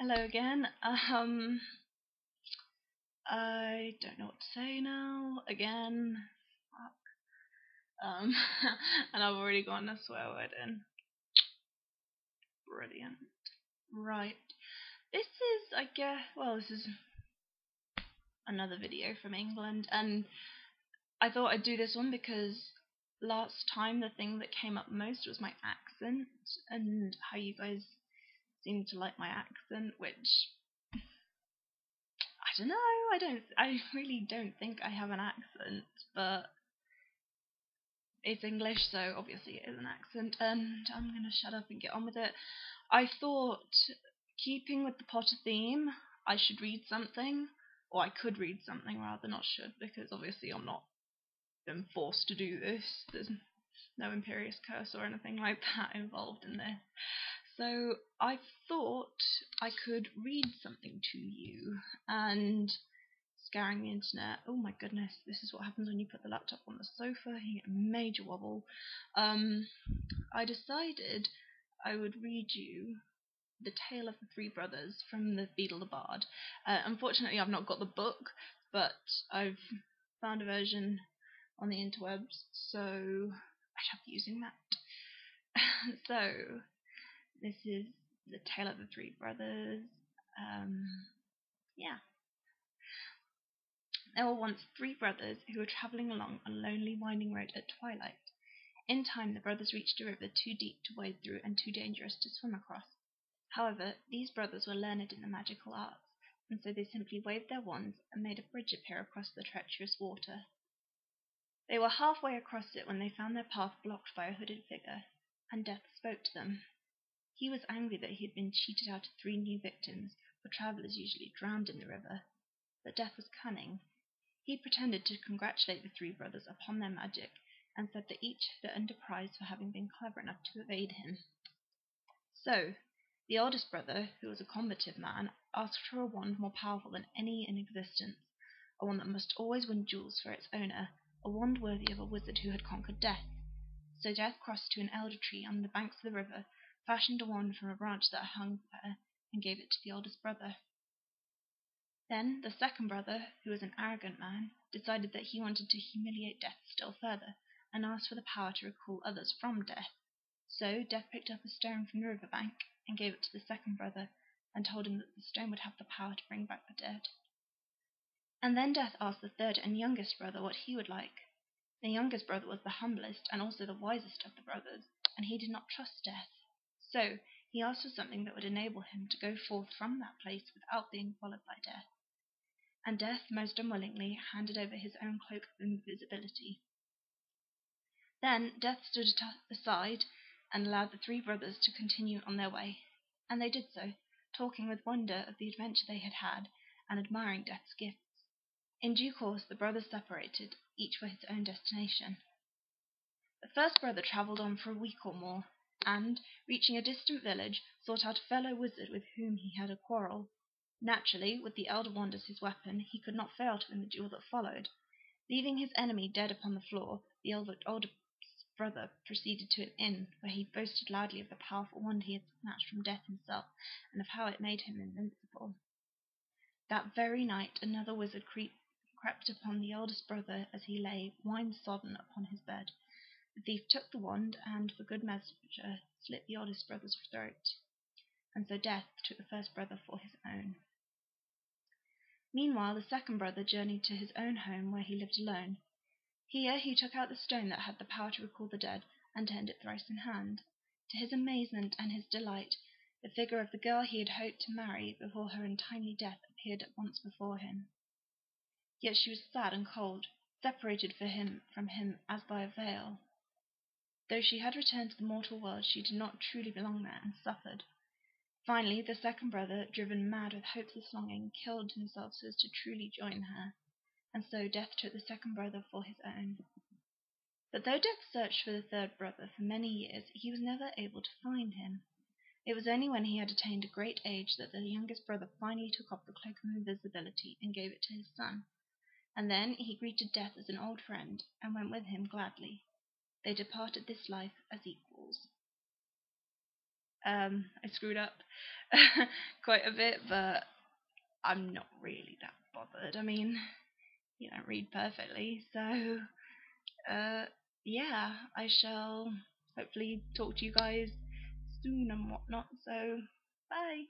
Hello again. I don't know what to say now. Again, fuck. And I've already gotten a swear word in. Brilliant. Right. This is, I guess, well, this is another video from England, and I thought I'd do this one because last time the thing that came up most was my accent and how you guys seem to like my accent, which I don't know. I really don't think I have an accent, but it's English, so obviously it is an accent, and I'm gonna shut up and get on with it. I thought, keeping with the Potter theme, I should read something, or I could read something rather, not should, because obviously I'm not been forced to do this. There's no Imperious Curse or anything like that involved in this. So I thought I could read something to you, and scouring the internet. Oh my goodness, this is what happens when you put the laptop on the sofa. You get a major wobble. I decided I would read you The Tale of the Three Brothers from the Beadle the Bard. Unfortunately, I've not got the book, but I've found a version on the interwebs, so I shall be using that. So, this is The Tale of the Three Brothers. Yeah. There were once three brothers who were travelling along a lonely winding road at twilight. In time the brothers reached a river too deep to wade through and too dangerous to swim across. However, these brothers were learned in the magical arts, and so they simply waved their wands and made a bridge appear across the treacherous water. They were halfway across it when they found their path blocked by a hooded figure, and Death spoke to them. He was angry that he had been cheated out of 3 new victims, for travellers usually drowned in the river. But Death was cunning. He pretended to congratulate the three brothers upon their magic, and said that each had earned a prize for having been clever enough to evade him. So, the oldest brother, who was a combative man, asked for a wand more powerful than any in existence, a wand that must always win jewels for its owner, a wand worthy of a wizard who had conquered death. So Death crossed to an elder tree on the banks of the river, fashioned a wand from a branch that hung there, and gave it to the oldest brother. Then the second brother, who was an arrogant man, decided that he wanted to humiliate Death still further, and asked for the power to recall others from Death. So Death picked up a stone from the river bank and gave it to the second brother, and told him that the stone would have the power to bring back the dead. And then Death asked the third and youngest brother what he would like. The youngest brother was the humblest and also the wisest of the brothers, and he did not trust Death. So he asked for something that would enable him to go forth from that place without being followed by Death. And Death most unwillingly handed over his own cloak of invisibility. Then Death stood aside and allowed the three brothers to continue on their way, and they did so, talking with wonder of the adventure they had had, and admiring Death's gifts. In due course the brothers separated, each for his own destination. The first brother travelled on for a week or more, and, reaching a distant village, sought out a fellow wizard with whom he had a quarrel. Naturally, with the elder wand as his weapon, he could not fail to win the duel that followed. Leaving his enemy dead upon the floor, the older brother proceeded to an inn, where he boasted loudly of the powerful wand he had snatched from Death himself, and of how it made him invincible. That very night another wizard crept upon the eldest brother as he lay, wine-sodden, upon his bed. The thief took the wand, and, for good measure, slit the oldest brother's throat, and so Death took the first brother for his own. Meanwhile the second brother journeyed to his own home, where he lived alone. Here he took out the stone that had the power to recall the dead, and turned it thrice in hand. To his amazement and his delight, the figure of the girl he had hoped to marry before her untimely death appeared at once before him. Yet she was sad and cold, separated from him as by a veil. Though she had returned to the mortal world, she did not truly belong there, and suffered. Finally, the second brother, driven mad with hopeless longing, killed himself so as to truly join her, and so Death took the second brother for his own. But though Death searched for the third brother for many years, he was never able to find him. It was only when he had attained a great age that the youngest brother finally took off the cloak of invisibility and gave it to his son, and then he greeted Death as an old friend, and went with him gladly. They departed this life as equals. I screwed up quite a bit, but I'm not really that bothered. I mean, you don't read perfectly, so yeah, I shall hopefully talk to you guys soon and whatnot. So bye.